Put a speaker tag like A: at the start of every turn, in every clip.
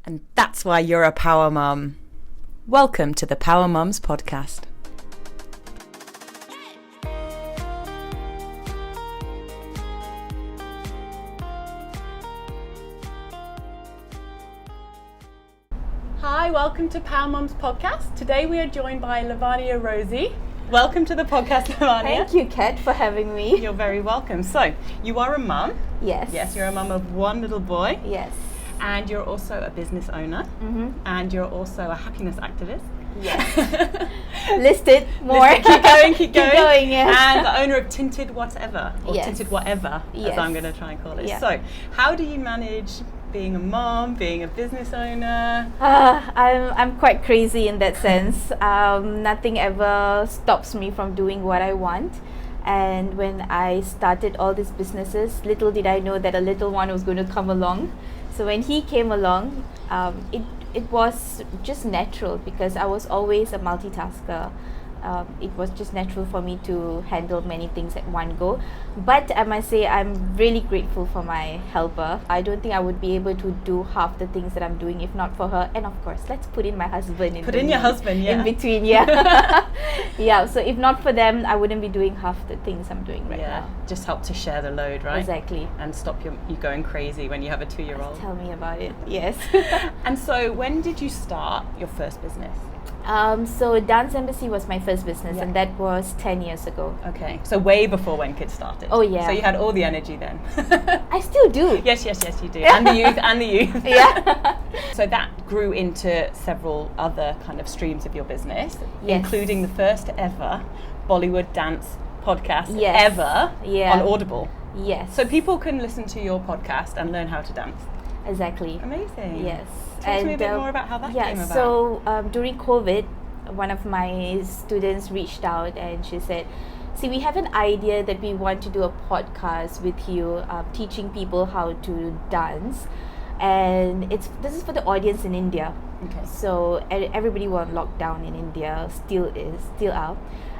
A: And that's why you're a power mum. Welcome to the Pwrmums podcast.
B: Hi, welcome to Pwrmums podcast. Today we are joined by Lavania Rosie. Welcome to the podcast, Lavania.
C: Thank you, Kat, for having me.
B: You're very welcome. So, you are a mum.
C: Yes.
B: Yes, you're a mum of one little boy.
C: Yes.
B: And you're also a business owner.
C: Mm-hmm.
B: And you're also a happiness activist.
C: Yes. Listed more.
B: Keep going.
C: Keep going, yes.
B: And the owner of Tinted Wateva, or
C: Yes.
B: Tinted Whatever,
C: Yes.
B: as I'm going to try and call it.
C: Yeah.
B: So, how do you manage being a mom, being a business owner?
C: I'm quite crazy in that sense. Nothing ever stops me from doing what I want. And when I started all these businesses, little did I know that a little one was going to come along. So when he came along, it was just natural because I was always a multitasker. It was just natural for me to handle many things at one go. But I must say I'm really grateful for my helper. I don't think I would be able to do half the things that I'm doing if not for her. And of course, let's put in my husband in
B: Your husband, yeah.
C: in between, yeah. Yeah, so if not for them, I wouldn't be doing half the things I'm doing right now.
B: Just help to share the load, right?
C: Exactly.
B: And stop you going crazy when you have a 2-year-old.
C: Tell me about it, yes.
B: And so when did you start your first business?
C: So Dance Embassy was my first business,
B: Yeah.
C: and that was 10 years ago.
B: Okay, so way before when kids started.
C: Oh, yeah.
B: So you had all the energy then.
C: I still do.
B: Yes, you do. And the youth.
C: Yeah.
B: So that grew into several other kind of streams of your business,
C: Yes.
B: including the first ever Bollywood dance podcast
C: Yes.
B: ever
C: Yeah.
B: on Audible.
C: Yes.
B: So people can listen to your podcast and learn how to dance.
C: Exactly.
B: Amazing.
C: Yes.
B: Talk to me a bit more about how that came about.
C: So during COVID, one of my students reached out and she said, see, we have an idea that we want to do a podcast with you, teaching people how to dance. And this is for the audience in India.
B: Okay.
C: So everybody was on lockdown in India, still are.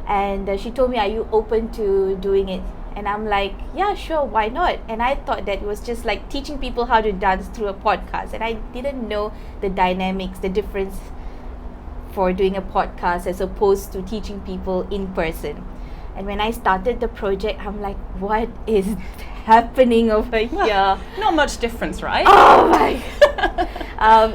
C: And she told me, are you open to doing it? And I'm like, yeah, sure, why not? And I thought that it was just like teaching people how to dance through a podcast. And I didn't know the dynamics, the difference for doing a podcast as opposed to teaching people in person. And when I started the project, I'm like, what is happening over here?
B: Not much difference, right?
C: Oh my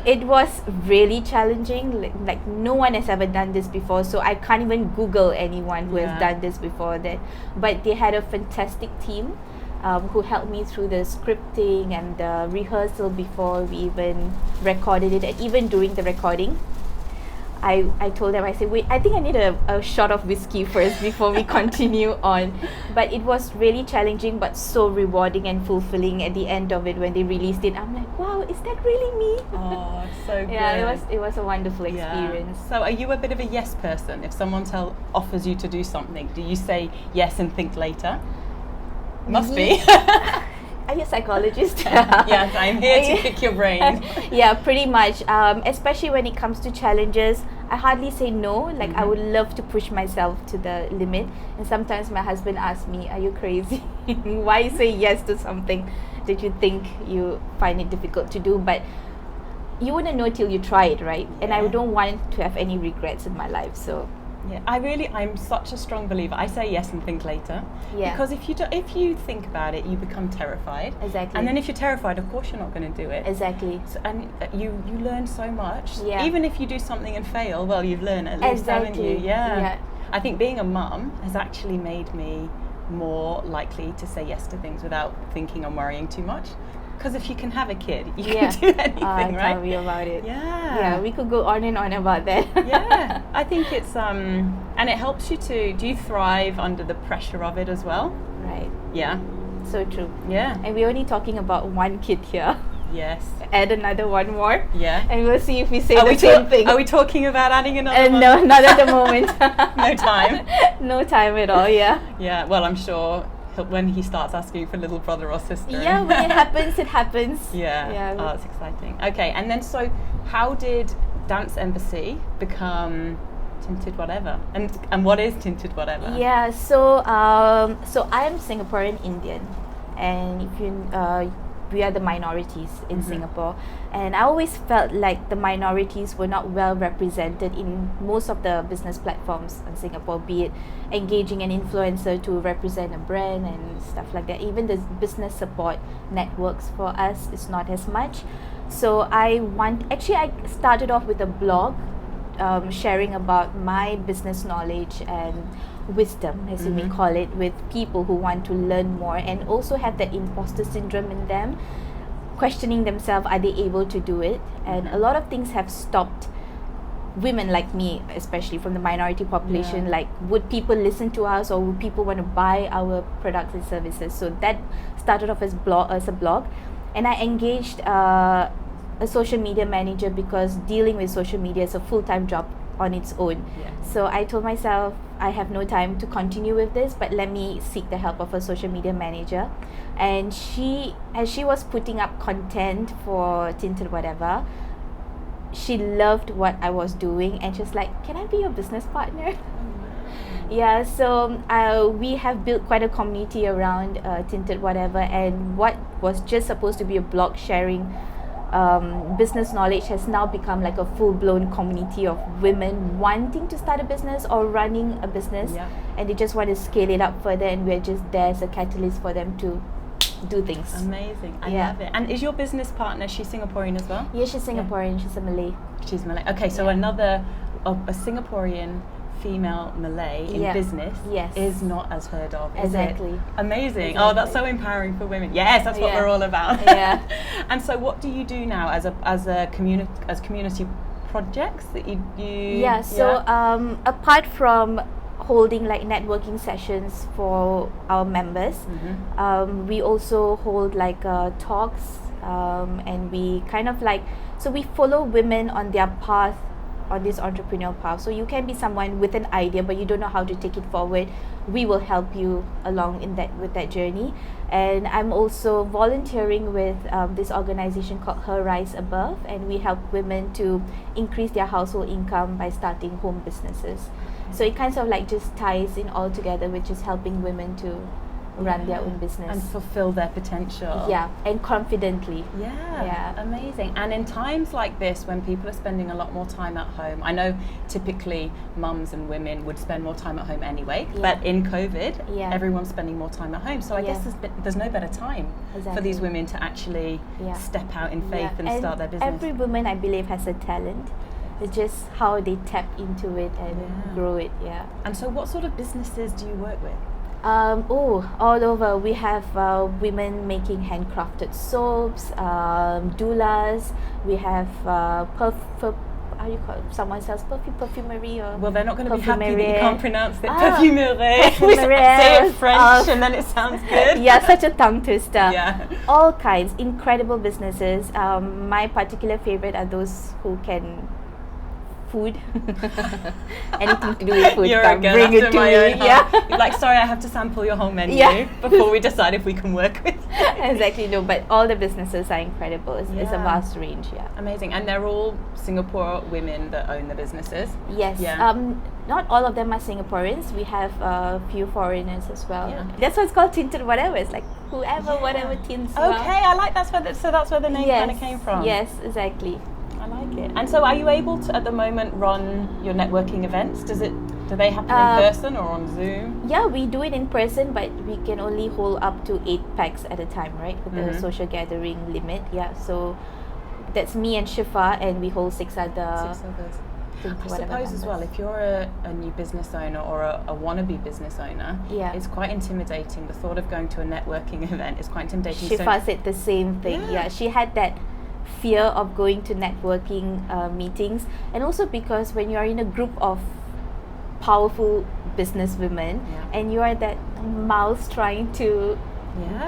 C: it was really challenging. Like no one has ever done this before, so I can't even Google anyone who has done this before that. But they had a fantastic team who helped me through the scripting and the rehearsal before we even recorded it, and even during the recording. I told them, I said, wait, I think I need a shot of whiskey first before we continue on. But it was really challenging but so rewarding and fulfilling at the end of it when they released it. I'm like, wow, is that really me?
B: Oh, so good.
C: Yeah, it was a wonderful experience.
B: So are you a bit of a yes person? If someone offers you to do something, do you say yes and think later? Must be.
C: Are you a psychologist?
B: Yes, I'm here to pick your brain.
C: Yeah, pretty much. Especially when it comes to challenges, I hardly say no. Like I would love to push myself to the limit. And sometimes my husband asks me, are you crazy? Why say yes to something that you think you find it difficult to do? But you wouldn't know till you try it, right? And I don't want to have any regrets in my life. So
B: yeah, I'm such a strong believer. I say yes and think later.
C: Yeah.
B: Because if you think about it, you become terrified.
C: Exactly.
B: And then if you're terrified, of course you're not going to do it.
C: Exactly.
B: So, and you learn so much.
C: Yeah.
B: Even if you do something and fail, well, you've learned at least, haven't you?
C: Yeah.
B: I think being a mum has actually made me more likely to say yes to things without thinking and worrying too much. Because if you can have a kid, you can do anything, right?
C: Tell me about it.
B: Yeah,
C: we could go on and on about that.
B: Yeah, I think it's and it helps you to. Do you thrive under the pressure of it as well?
C: Right.
B: Yeah.
C: So true.
B: Yeah.
C: And we're only talking about one kid here.
B: Yes.
C: Add another one more.
B: Yeah.
C: And we'll see if we say the same thing.
B: Are we talking about adding another one?
C: No, not at the moment.
B: No time.
C: No time at all. Yeah.
B: Yeah. Well, I'm sure when he starts asking for little brother or sister.
C: Yeah, when it happens, it happens.
B: Yeah. Oh, that's exciting. Okay, and then so how did Dance Embassy become Tinted Wateva? And what is Tinted Wateva?
C: Yeah, so I am Singaporean Indian, and if we are the minorities in Singapore, and I always felt like the minorities were not well represented in most of the business platforms in Singapore, be it engaging an influencer to represent a brand and stuff like that. Even the business support networks for us is not as much. So I started off with a blog, sharing about my business knowledge and wisdom, as you may call it, with people who want to learn more and also have that imposter syndrome in them, questioning themselves, are they able to do it? And a lot of things have stopped women like me, especially from the minority population. Like, would people listen to us, or would people want to buy our products and services? So that started off as a blog, and I engaged a social media manager because dealing with social media is a full-time job on its own. So I told myself, I have no time to continue with this, but let me seek the help of a social media manager. And as she was putting up content for Tinted Wateva, she loved what I was doing, and she was like, can I be your business partner? Yeah, so we have built quite a community around Tinted Wateva, and what was just supposed to be a blog sharing business knowledge has now become like a full-blown community of women wanting to start a business or running a business, and they just want to scale it up further, and we're just there as a catalyst for them to do things.
B: Amazing. I love it. And is your business partner, she's Singaporean as well?
C: Yeah, she's Singaporean. She's a Malay.
B: She's Malay. Okay, so another a Singaporean female Malay in business is not as heard of, is
C: exactly.
B: it? Amazing.
C: Exactly.
B: Oh, that's so empowering for women. Yes, that's what we're all about.
C: Yeah.
B: And so what do you do now as community projects that you
C: apart from holding like networking sessions for our members, we also hold like talks, and we kind of like, so we follow women on their path, on this entrepreneurial path. So you can be someone with an idea but you don't know how to take it forward. We will help you along with that journey. And I'm also volunteering with this organization called Her Rise Above, and we help women to increase their household income by starting home businesses. So it kind of like just ties in all together, which is helping women to run their own business
B: and fulfill their potential.
C: Yeah, and confidently.
B: Yeah, amazing. And in times like this, when people are spending a lot more time at home, I know typically mums and women would spend more time at home anyway, but in COVID, everyone's spending more time at home. So I guess there's no better time for these women to actually step out in faith and start their business.
C: Every woman, I believe, has a talent. It's just how they tap into it and grow it.
B: And so what sort of businesses do you work with?
C: All over. We have women making handcrafted soaps, doulas. We have how do you call it? Someone sells perfumery, or
B: well, they're not going to be happy that you can't pronounce it. Perfumerie.
C: We
B: say it French and then it sounds good.
C: Yeah, such a tongue twister.
B: Yeah.
C: All kinds, incredible businesses. My particular favorite are those who can food. Anything to do with food,
B: You're a girl
C: bring it to me.
B: You're like, sorry, I have to sample your whole menu before we decide if we can work with you.
C: Exactly. No, but all the businesses are incredible. It's a vast range.
B: Amazing. And they're all Singapore women that own the businesses?
C: Yes. Not all of them are Singaporeans. We have a few foreigners as well. That's why it's called Tinted Wateva. It's like whoever, whatever tints.
B: Okay, I like that's where the name kind of came from.
C: Yes, exactly.
B: I like it. And so are you able to, at the moment, run your networking events? Do they happen in person or on Zoom?
C: Yeah, we do it in person, but we can only hold up to 8 packs at a time, right? With the social gathering limit. Yeah, so that's me and Shifa, and we hold 6 others.
B: I suppose as well, if you're a new business owner or a wannabe business owner, it's quite intimidating. The thought of going to a networking event is quite intimidating.
C: Shifa said the same thing. Yeah, she had that fear of going to networking meetings, and also because when you're in a group of powerful business women and you are that mouse trying to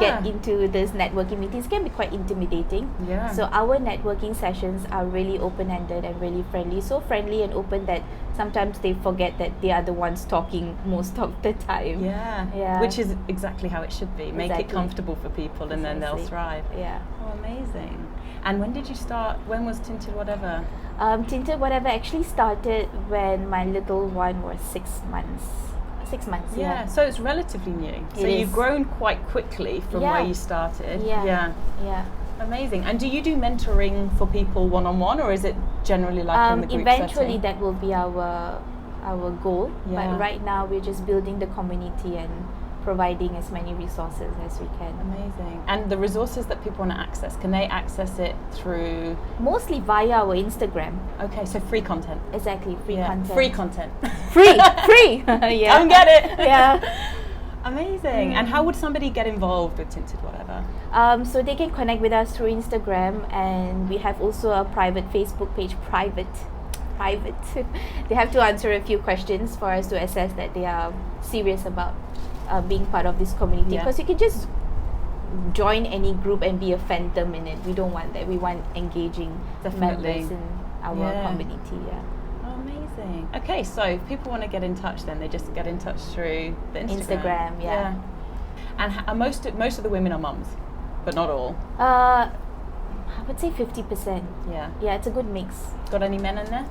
C: get into this networking meetings, can be quite intimidating. So our networking sessions are really open-ended and really friendly, so friendly and open that sometimes they forget that they are the ones talking most of the time.
B: Which is exactly how it should be. Make it comfortable for people, and then they'll thrive. Oh, amazing. And when did you start? When was Tinted Wateva?
C: Tinted Wateva actually started when my little one was 6 months. 6 months.
B: So it's relatively new. So you've grown quite quickly from where you started. Amazing. And do you do mentoring for people one-on-one, or is it generally like in the group
C: eventually
B: setting?
C: that will be our goal,
B: Yeah.
C: but right now we're just building the community and providing as many resources as we can.
B: Amazing. And the resources that people want to access, can they access it through?
C: Mostly via our Instagram.
B: Okay, so free content.
C: Exactly, free
B: Yeah,
C: content.
B: free content.
C: Free. Yeah.
B: Come get it.
C: Yeah.
B: Amazing. And how would somebody get involved with Tinted Wateva?
C: So they can connect with us through Instagram, and we have also a private Facebook page. Private. They have to answer a few questions for us to assess that they are serious about being part of this community.
B: Yeah.
C: Because you can just join any group and be a phantom in it. We don't want that. We want engaging
B: Definitely.
C: members in our community. Yeah.
B: Oh, amazing. Okay, so if people want to get in touch, then they just get in touch through the Instagram.
C: Yeah.
B: And most of the women are mums, but not all.
C: I would say 50%.
B: Yeah.
C: Yeah, it's a good mix.
B: Got any men in there?